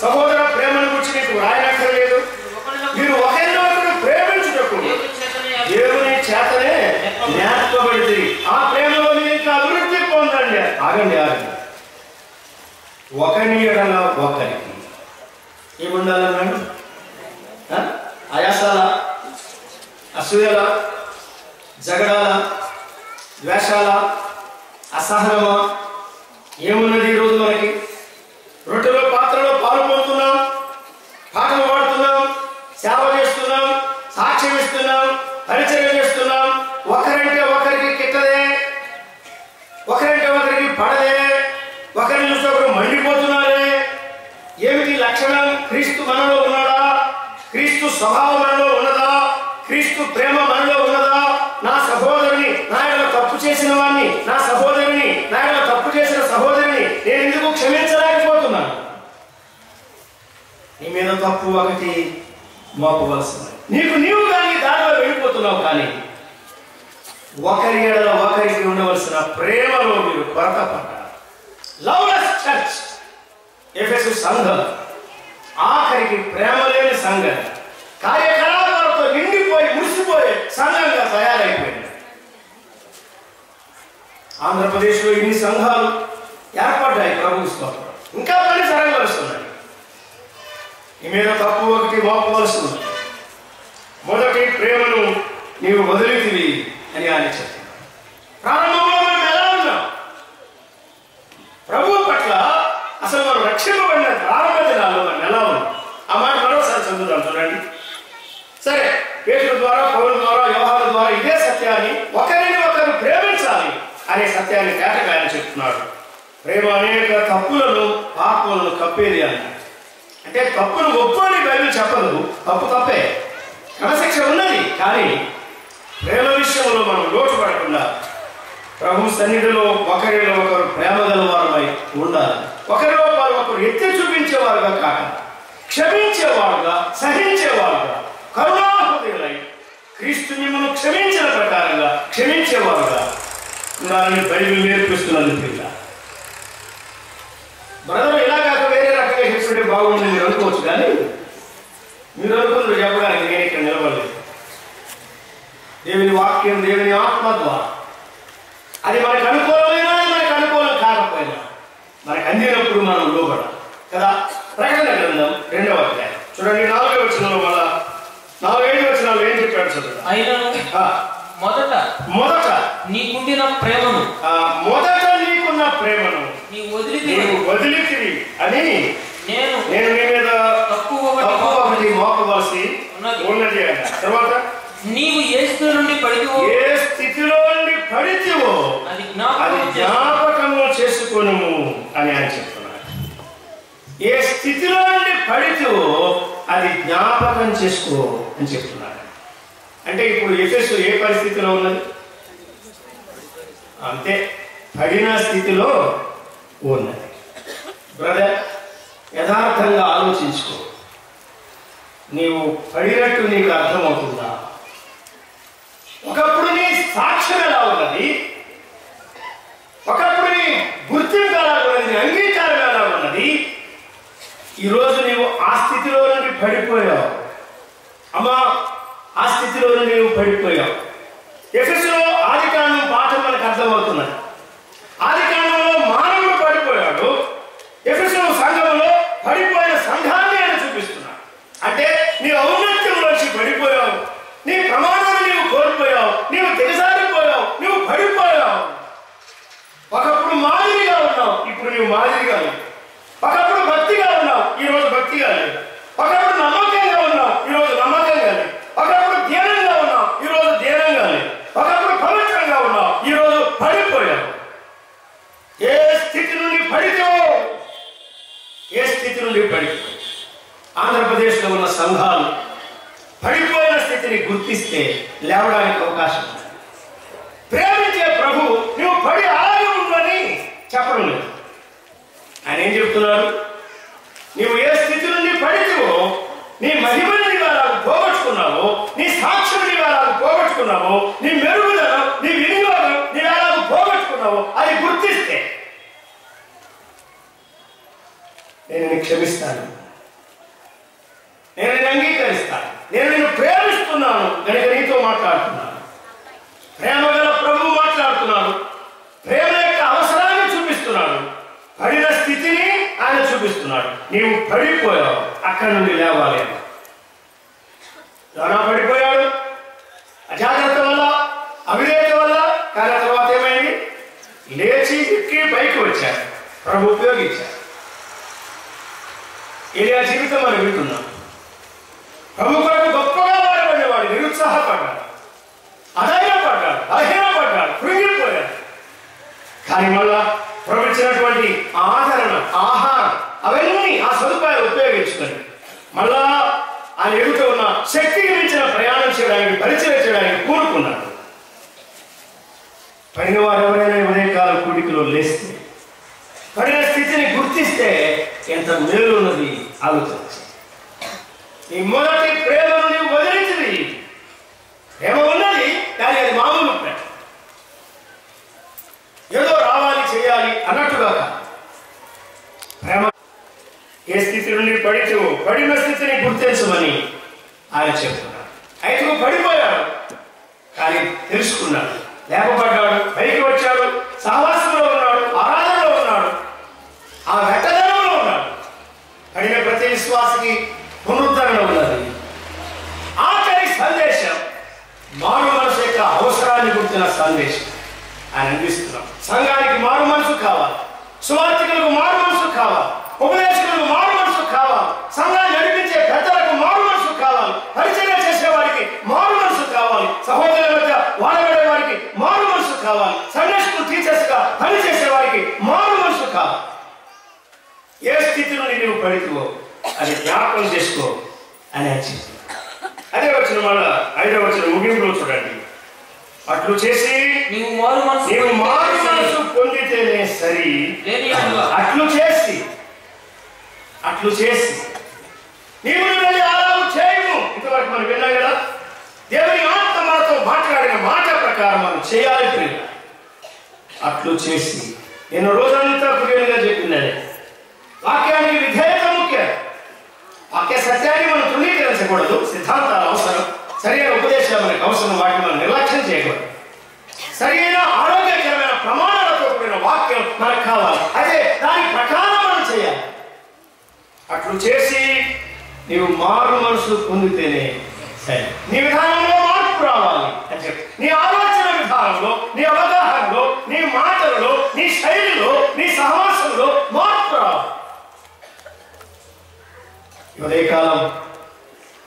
Speaker 1: సహోదర ప్రేమను గురించి నీకు రాయనక్కర్లేదు, మీరు ఒకరినొకరు ప్రేమించుటకు దేవుని చేతనే నేర్పబడింది. ఆ ప్రేమలో మీరు అభివృద్ధి పొందండి. ఆగండి. ఒకరి ఎడల ఒకరికి ఏముండాలన్నాడు? ఆయాసాల, అసూయల, జగడాల, ద్వేషాల, అసహనమా ఏమున్నది? ఈరోజు మనకి రొట్టెలో పాత్రలో పాలు పొందుతున్నాం, పాటలు పాడుతున్నాం, సేవ చేస్తున్నాం, సాక్ష్యం ఇస్తున్నాం, పరిచయం చేస్తున్నాం. ఒకరంటే ఒకరికి కిట్టదే, ఒకరంటే ఒకరికి పడదే, ఒకరి నుంచి ఒకరు మండిపోతున్నారే. ఏమిటి లక్షణం? క్రీస్తు మనలో ఉన్నాడా? క్రీస్తు స్వభావం మనలో ఉన్నదా? క్రీస్తు ప్రేమ మనలో ఉన్నదా? నా సహోదరుని, నా యొక్క తప్పు చేసిన వాడిని, నా సహోదరుని, నా యొక్క తప్పు చేసిన సహోదరిని నేను ఎందుకు క్షమించలేకపోతున్నాను? నీ మీద తప్పు ఒకటి మోపవలసింది. నీవు కానీ దారిలో వెళ్ళిపోతున్నావు, కానీ ఒకరి ఎడల ఒకరికి ఉండవలసిన ప్రేమలో మీరు కొరత పడ్డారు. లవ్లెస్ చర్చ్ ఎఫెసు సంఘం ఆఖరికి ప్రేమ లేని సంఘం, కార్యకలాపాలతో నిండిపోయి మురిసిపోయే సంఘంగా తయారైపోయింది. ఆంధ్రప్రదేశ్లో ఇన్ని సంఘాలు ఏర్పడ్డాయి. ప్రభు స్తోత్రం. ఇంకా పని జరగవలసింది. నీ మీద తప్పు ఒకటి మోపవలసింది. మొదటి ప్రేమను నీవు వదిలితివి అని ఆయన చెప్తున్నాడు. ప్రారంభంలో మనం ఎలా ఉన్నాం? ప్రభు పట్ల అసలు మనం రక్షింపబడిన ప్రారంభ దినాల్లో మనం ఎలా ఉన్నాం? ఆ మాట మరోసారి చదువుతాం. చూడండి. సరే, పేతురు ద్వారా, పౌలు ద్వారా, వ్యవహారం ద్వారా ఇదే సత్యాన్ని ఒకరిని ఒకరు ప్రేమించాలి అనే సత్యాన్ని తేటగా ఆయన చెప్తున్నాడు. ప్రేమ అనేక తప్పులను పాపములను కప్పేది అన్నాడు. అంటే తప్పును ఒప్పుని బైబిల్ చెప్పదు, తప్పు తప్పే, క్రమశిక్ష ఉన్నది. కానీ ప్రేమ విషయంలో మనం లోటుపడకుండా ప్రభు సన్నిధిలో ఒకరిలో ఒకరు ప్రేమ గలవారమై ఉండాలి. ఒకరిలో ఒకరు ఎత్తి చూపించేవారుగా కాకుండా క్షమించేవారుగా, సహించేవారుగా, కరుణాహృదయులై క్రీస్తు మిమ్మల్ని క్షమించిన ప్రకారంగా క్షమించేవారుగా ఉండాలని బైబిల్ నేర్పిస్తున్నది. పిల్ల బ్రదర్ ఇలా కాక వేరే రకంగా చేసుకుంటే బాగుంది మీరు అనుకోవచ్చు, కానీ మీరు అనుకున్నారు చెప్పడానికి నేను ఇక్కడ నిలబడలేదు. దేవుని వాక్యం, దేవుని ఆత్మ ద్వారా అది మనకు అనుకూలమైనా మనకు అనుకూలం కాకపోయినా మనకు అందినప్పుడు మనం లోబడాలి కదా. ప్రకటన గ్రంథం 2వ అధ్యాయం చూడండి, 4వ వచనంలో మళ్ళా 4-5 వచనాలు ఏం చెప్పాడు చదువు. మొదట
Speaker 2: నీకుండిన ప్రేమను,
Speaker 1: మొదట నీకున్న ప్రేమను
Speaker 2: నీవు
Speaker 1: వదిలితివి అని నేను నీ మీద తప్పు ఒకటి మోపవలసి ఉన్నది అన్న. తర్వాత
Speaker 2: నీవు ఏ స్థితిలో నుండి
Speaker 1: పడితివో అది జ్ఞాపకము చేసుకొనుము అని ఆయన చెప్తున్నాడు. ఏ స్థితిలో నుండి పడితివో అది జ్ఞాపకం చేసుకో అని చెప్తున్నాడు. అంటే ఇప్పుడు ఎఫెసు ఏ పరిస్థితిలో ఉన్నది? అంతే, పడిన స్థితిలో ఉన్నది. బ్రదర్, యథార్థంగా ఆలోచించుకో. నీవు పడినట్టు నీకు అర్థమవుతుందా? ఒకప్పుడు నీ సాక్ష్యం ఎలా ఉన్నది, ఒకప్పుడు నీ గుర్తింపు ఎలా ఉన్నది, నీ అంగీకారం ఎలా ఉన్నది. ఈరోజు నీవు ఆ స్థితిలో నుండి పడిపోయావు. అమ్మా, ఆ స్థితిలో నుండి నీవు పడిపోయావు. ఎఫెసులో ఆదికాండం పాఠం మనకు అర్థమవుతున్నది. ఆదికాండంలో మానవుడు పడిపోయాడు, ఎఫెసు సంఘంలో పడిపోయిన సంఘాన్ని ఆయన చూపిస్తున్నాడు. అంటే నీ ఔన్నత్యంలోంచి పడిపోయావు, నీ ప్రమాణాన్ని నీవు కోల్పోయావు, నీవు దిగజారిపోయావు, నువ్వు పడిపోయావు. ఒకప్పుడు మాదిరిగా ఉన్నావు, ఇప్పుడు నీవు మాదిరిగా లేవు. ఒకప్పుడు భక్తిగా ఉన్నావు, ఈరోజు భక్తిగా లేదు. ఒకప్పుడు నమ్మకంగా ఉన్నావు, ఈరోజు నమ్మకంగా లేదు. ఒకప్పుడు ధ్యానంగా ఉన్నావు, ఈరోజు ధ్యానంగా లేదు. ఒకప్పుడు పవిత్రంగా ఉన్నావు, ఈరోజు పడిపోయావు. ఏ స్థితి నుండి పడిపోయావు? ఏ స్థితి నుండి పడిపోయావు? ఆంధ్రప్రదేశ్లో ఉన్న సంఘాలు పడిపోయిన స్థితిని గుర్తిస్తే లేవడానికి అవకాశం ఉంది. ప్రేమించే ప్రభు నువ్వు పడి అలాగే ఉండని చెప్పడం లేదు. ఆయన ఏం చెప్తున్నాడు? నీవు ఏ స్థితి నుండి పడితేవో, నీ మహిమని నీవు అలాగ పోగొట్టుకున్నావు, నీ సాక్ష్యం నీవు అలాగ పోగొట్టుకున్నావు, నీ మెరుగుదల, నీ వినియోగం నీవు అలాగ పోగొట్టుకున్నావు, అది గుర్తిస్తే నేను నిన్ను క్షమిస్తాను, నేను నిన్ను అంగీకరిస్తాను, నేను నిన్ను ప్రేమిస్తున్నాను కనుక నీతో మాట్లాడుతున్నాను. ప్రేమ గల ప్రభువు మాట్లాడుతున్నాడు. ప్రేమ యొక్క అవసరాన్ని చూపిస్తున్నాడు. పడిన స్థితిని ఆయన చూపిస్తున్నాడు. నీవు పడిపోయావు, అక్కడి నుండి లేవాలి. ఎలా పడిపోయాడు? అజాగ్రత్త వల్ల, అవిధేయత వల్ల. కానీ తర్వాత ఏమైంది? లేచి ఎక్కి పైకి వచ్చాడు, ప్రభు ఉపయోగించాడు. ఏలియా జీవితం మనం వింటున్నాం. ప్రభు కొరకు గొప్పగా వాడబడేవాడు నిరుత్సాహపడ్డాడు, అధైర్యపడ్డాడు, బలహీనపడ్డాడు, కృంగిపోయాడు. కానీ మళ్ళా ప్రభు ఇచ్చినటువంటి ఆదరణ, ఆహారం, అవన్నీ ఆ సదుపాయాలు ఉపయోగించుకొని మళ్ళా ఆయన ఎదుట ఉన్న శక్తికి మించిన ప్రయాణం చేయడానికి, పరిచయం చేయడానికి కోరుకున్నాడు. పడిన వారు ఎవరైనా ఉదయకాల కూడికలో లేస్తే, పడిన స్థితిని గుర్తిస్తే ఎంత మేలు ఉన్నది ఆలోచించి. ఈ మొదటి ప్రేమను నీవు వదిలించింది. ప్రేమ ఉన్నది, కానీ అది మామూలు ప్రేమ, ఏదో రావాలి చేయాలి అన్నట్టుగా కాదు. ప్రేమ ఏ స్థితి నుండి పడితే పడిన స్థితిని గుర్తించమని ఆయన చెప్తున్నాడు. అయితే నువ్వు పడిపోయాడు, కానీ తెలుసుకున్నాడు, లేపబడ్డాడు, పైకి వచ్చాడు, సహవాసంలో ఉన్నాడు, ఆరాధనలో ఉన్నాడు, ఆ వెట్టదనంలో ఉన్నాడు. పడిన ప్రతి విశ్వాసకి పునరుద్ధరణ ఉన్నది. ఆఖరి సందేశం మారు మనసు యొక్క అవసరాన్ని గుర్తిన సందేశం ఆయన అందిస్తున్నాం. సంఘానికి మారు మనసు కావాలి, సువార్థికులకు మారు మనసు కావాలి, ఉపదేశకులకు మారు మనసు కావాలి, సంఘాన్ని నడిపించే పెద్దలకు మారు మనసు కావాలి, పరిచయం చేసే వారికి మారు మనసు కావాలి, సహోదరుల మధ్య వాడబడే వారికి మారు మనసు కావాలి, సందేశకులు టీచర్స్ గా పనిచేసే వారికి మారు మనసు కావాలి. స్థితిలో నీవు పడితువో అది జ్ఞాపకం చేసుకో అని చెప్పింది. అదే వచ్చిన మళ్ళా 5వ వచనం ముగింపులో చూడండి. అట్లు చేసి నీవు మారు మనసు పొందితేనే సరి. అట్లు చేసి నీవు వెళ్ళి అలాగూ చేయము. ఇంతవరకు మనం విన్నాం కదా. దేవుని ఆత్మ మనతో మాట్లాడిన మాట ప్రకారం మనం చేయాలి ప్రియులు. అట్లు చేసి నేను రోజంతా ప్రియులుగా చెప్పిందని వాక్యానికి విధేయత ముఖ్యం. వాక్య సత్యాన్ని మనం తృణీకరించకూడదు. సిద్ధాంతాలు అవసరం, సరైన ఉపదేశాలు మనకు అవసరం. వాటిని మనం నిర్లక్ష్యం చేయకూడదు. సరైన ఆరోగ్యకరమైన ప్రమాణాలతో కూడిన వాక్యం మనకు కావాలి. అదే దాని ప్రకారం మనం చేయాలి. అట్లు చేసి నీవు మారు మనసు పొందితేనే సరే. నీ విధానంలో మార్పు రావాలి అని చెప్పి, నీ ఆలోచన విధానంలో, నీ అవగాహనలో, నీ మాటలలో, నీ శైలిలో, నీ సహవాసంలో మార్పు రావాలి. ఉదయకాలం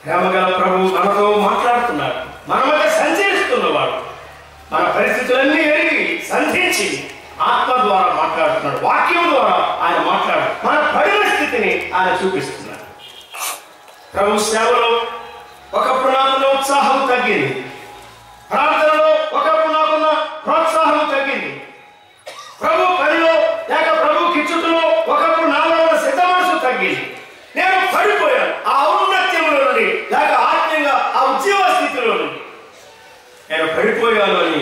Speaker 1: ప్రేమగల ప్రభువు మనతో మాట్లాడుతున్నాడు. మన మధ్య సంచరిస్తున్నవాడు. మన పరిస్థితులన్నీ ఎరిగి సంధించి ఆత్మ ద్వారా మాట్లాడుతున్నాడు. వాక్యం ద్వారా ఆయన మాట్లాడు మన పరిస్థితిని ఆయన చూపిస్తున్నాడు. ప్రభు సేవలో ఒకప్పుడు నాకున్న ఉత్సాహం తగ్గింది. ప్రార్థనలో ఒకప్పుడు నాకున్న ప్రోత్సాహం తగ్గింది. ప్రభు పనిలో లేక ప్రభు కిచ్చుటలో ఒకప్పుడు నాలో ఉన్న సిద్ధ మనసు తగ్గింది. నేను పడిపోయాను ఆ ఔన్నత్యంలో నుండి, లేక ఆత్మీయంగా ఆ ఉద్యోగ స్థితిలో నుండి నేను పడిపోయాను అని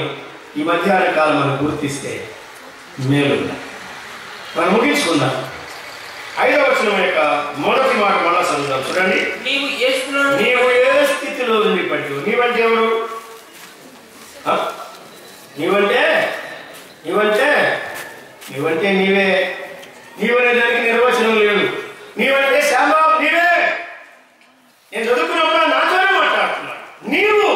Speaker 1: ఈ మధ్యాహ్న కాలం మనం గుర్తిస్తే మేలు. మనం ముగించుకుందాం. 5వ వచనం యొక్క మొదటి మాట మళ్ళా చదువుదాం. చూడండి. నీవు ఏ స్థితిలో నుండి పట్టు. నీవంటే ఎవరు? నీవంటే నీవే. నీవనే దానికి నిర్వచనం లేదు. నీవంటే శ్యామబాబు నీవే. నేను చదువుకున్నప్పుడు నాతోనే మాట్లాడుతున్నాను. నీవు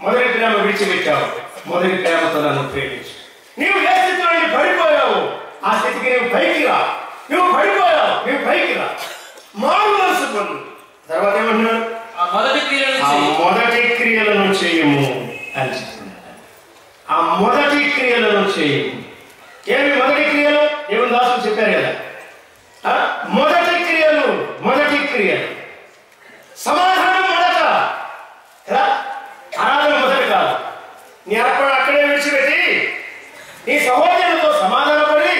Speaker 1: మొదటి ప్రేమ విడిచిపెట్టావు. మొదటి ప్రేమతో నన్ను ప్రేమించు. నీవు ఏ స్థితిలో నుండి పడిపోయావు ఆ స్థితికి నువ్వు పైకి రా. నువ్వు పడిపోయావు, నువ్వు పైకి రా. మారు మనసు పొందు. తర్వాత ఏమంటున్నాడు? మొదటి క్రియలను చేయము అని చెప్తున్నాడు. ఆ మొదటి క్రియలను చేయము. ఏమి మొదటి క్రియలు? దేవుని దాసులు చెప్పారు కదా. మొదటి క్రియలు సమాధానం మొదట. ఆరాధన మొదటి కాదు. నీ అర్పణ అక్కడే విడిచిపెట్టి నీ సహోదరులతో సమాధానపడి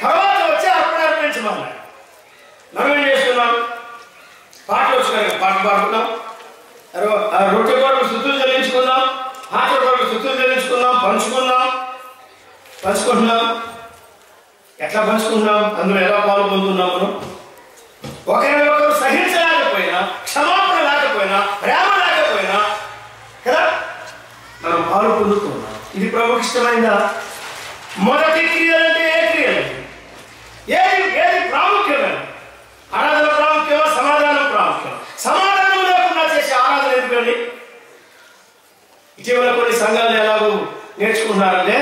Speaker 1: తర్వాత వచ్చి అర్పణ అర్పించమన్నాడు. మనం ఏం చేస్తున్నాం? పాటలు వచ్చినాయి, పాటలు పాడుకున్నాం. రొట్టె కొరకు స్తుతులు చెల్లించుకుందాం, ఆటల కొరకు స్తుతులు చెల్లించుకుందాం, పంచుకుంటున్నాం. ఎట్లా పంచుకుంటున్నాం? అందులో ఎలా పాల్గొంటున్నాం? మనం ఒకరినొకరు సహించలేకపోయినా, క్షమాపణ లేకపోయినా, ప్రేమ లేకపోయినా కదా మనం పాలు పొందుతున్నాం. ఇది ప్రభుకి ఇష్టమైందా? మొదటి క్రియలంటే ఏ క్రియలు? ఏది ప్రాముఖ్యమైన? ఆరాధన ప్రాముఖ్యమా? సమాధానం ప్రాముఖ్యం. సమాధానం లేకుండా చేసే ఆరాధన ఎందుకండి? ఇటీవల కొన్ని సంఘాలు ఎలాగో నేర్చుకుంటున్నారంటే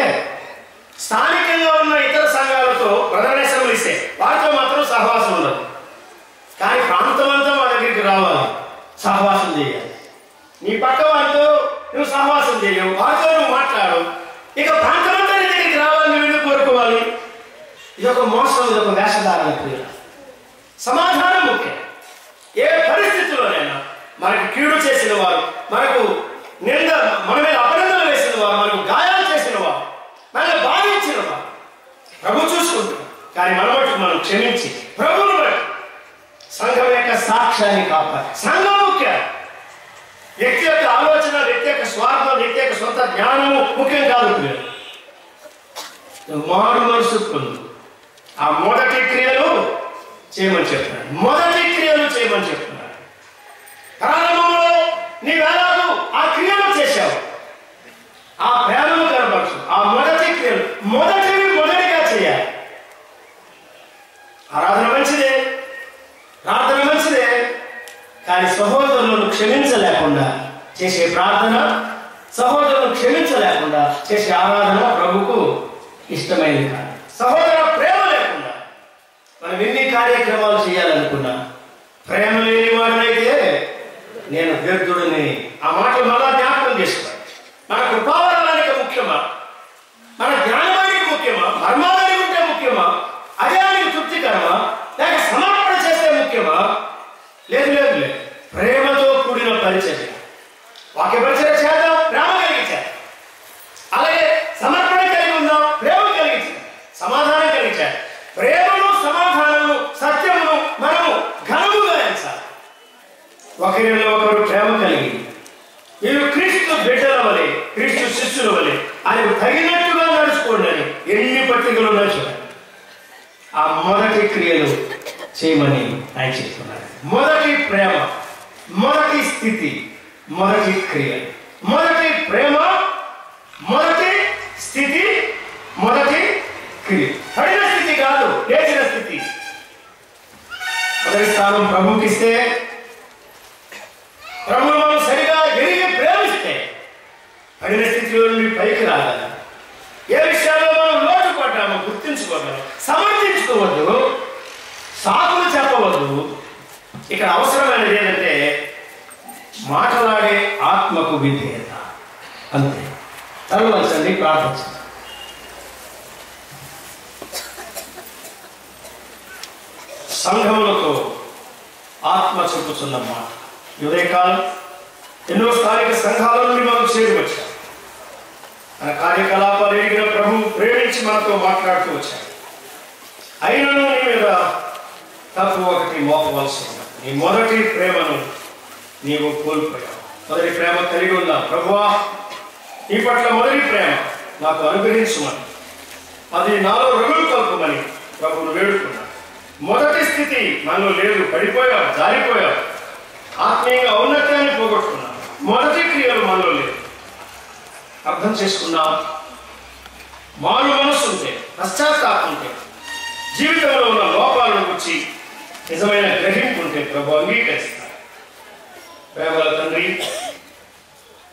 Speaker 1: స్థానికంగా ఉన్న ఇతర సంఘాలతో ప్రదర్శనలు ఇస్తే వారితో మాత్రం సహవాసం ఉండదు. కానీ ప్రాంతం అంతా మా దగ్గరికి రావాలి, సహవాసం చేయాలి. నీ పక్క వారితో నువ్వు సహవాసం చేయవు, వారితో నువ్వు మాట్లాడు. ఇక ప్రాంతం అంతా నీ దగ్గరికి రావాలి, నువ్వు ఎందుకు కోరుకోవాలి? ఇదొక మోసం, ఇదొక వేషధారణ. సమాధానం ముఖ్యం. ఏ పరిస్థితుల్లోనైనా మనకు కీడు చేసిన వారు, మనకు మన మీద అపనిందలు వేసిన వారు, మనకు గాయాలు చేసిన వారు, మనల్ని బాధించిన వారు ప్రభు చూసుకుంటారు. కానీ మన మటుకు మనం క్షమించి ప్రభువును బట్టి సంఘం యొక్క సాక్ష్యాన్ని కాపాలి. సంఘం ముఖ్యం. వ్యక్తి యొక్క ఆలోచన, వ్యక్తి యొక్క స్వార్థం, వ్యక్తి యొక్క సొంత జ్ఞానము ముఖ్యం కాదు. మారు మనసు పొందు. ఆ మొదటి క్రియలు చేయమని చెప్తున్నాడు. ప్రారంభంలో నీవెలాగూ ఆ క్రియలు చేశావు, ఆ ప్రేమను కనపరచు. ఆ మొదటి క్రియలు మొదటిగా చేయాలి. ఆరాధన మంచిదే, ప్రార్థన మంచిదే. కానీ సహోదరులను క్షమించలేకుండా చేసే ప్రార్థన, సహోదరులను క్షమించలేకుండా చేసే ఆరాధన ప్రభుకు ఇష్టమైనది కాదు. సహోదర ప్రేమ లేకుండా మనం ఎన్ని కార్యక్రమాలు చేయాలనుకున్నా, ప్రేమ లేని వాడినైతే నేను వ్యర్థుడిని. ఆ మాటలు మళ్ళా జ్ఞాపకం చేసుకోవాలి. మన కృపావరానికి ముఖ్యమా, మన జ్ఞానానికి ముఖ్యమా, మర్మానికి ఉంటే ముఖ్యమా, అదే ముఖ్యతరమా లేక సమర్పణ చేస్తే ముఖ్యమా? లేదు లేదు లేదు, ప్రేమతో కూడిన పరిచర్య. వాక్య పరిచర్య చేద్దాం, ప్రేమ కలిగించాలి. అలాగే సమర్పణ కలిగి ఉందాం, ప్రేమ కలిగించాలి, సమాధానం కలిగించాలి. ప్రేమను, సమాధానము, సత్యమును మనము ఘనముగా ఎంచాలి. ఒకరిలో ఒకరు ప్రేమ కలిగి మీరు క్రీస్తు బిడ్డల వలె, క్రీస్తు శిష్యుల వలె ఆయనకు తగినట్టుగా నడుచుకోండి అని ఎన్ని పత్రికలు నడుచుకోండి. ఆ మొదటి క్రియలు చేయమని ఆయన చెప్తున్నారు. మొదటి ప్రేమ, మొదటి స్థితి, మొదటి క్రియ. మొదటి ప్రేమ, మొదటి స్థితి, మొదటి క్రియ. పడిన స్థితి కాదు, లేచిన స్థితి. మొదటి స్థానం ప్రభుకి ఇస్తే, ప్రభువు మనం సరిగా ఎరిగి ప్రేమిస్తే పడిన స్థితిలో నుండి పైకి రాగలం. ఏ విషయాల్లో మనం లోటు పడ్డామో గుర్తించుకోగలం. సమర్థించుకోవద్దు, సాకులు చెప్పవద్దు. ఇక్కడ అవసరమైనది ఏంటంటే మాట్లాడే ఆత్మకు విధేయత, అంతే. తలవంచండి, ప్రార్థించండి. సంఘములతో ఆత్మ చెప్పుతున్న మాట. ఉదయకాలం ఎన్నో స్థానిక సంఘాల నుండి మనం చేరువచ్చాం. మన కార్యకలాపాలు ఎరిగిన ప్రభు ప్రేమించి మనతో మాట్లాడుతూ వచ్చాడు. అయినను నీ మీద తప్పు ఒకటి మోపవలసి ఉంది. నీ మొదటి ప్రేమను నీవు కోల్పోయావు. మొదటి ప్రేమ కలిగి ఉన్నా. ప్రభువా, నీ పట్ల మొదటి ప్రేమ నాకు అనుగ్రహించమని, అది నాలో రగులు కలుపుమని ప్రభువును వేడుకున్నాను. మొదటి స్థితి మనలో లేదు, పడిపోయావు, జారిపోయావు, ఆత్మీయంగా ఔన్నత్యాన్ని పోగొట్టుకున్నావు. మొదటి క్రియలు మనలో లేదు. అర్థం చేసుకున్నాం. మారు మనస్సు ఉంటే, పశ్చాత్తాపం ఉంటే, జీవితంలో ఉన్న లోపాలను గురించి నిజమైన గ్రహింపు ఉంటే ప్రభు అంగీకరిస్తారు. ప్రేమల తండ్రి,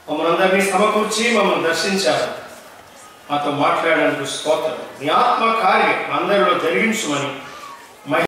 Speaker 1: మమ్మల్ని అందరినీ సమకూర్చి మమ్మల్ని దర్శించారు. మాతో మాట్లాడడానికి స్తోత్రం. నీ ఆత్మ కార్యం అందరిలో జరిగించమని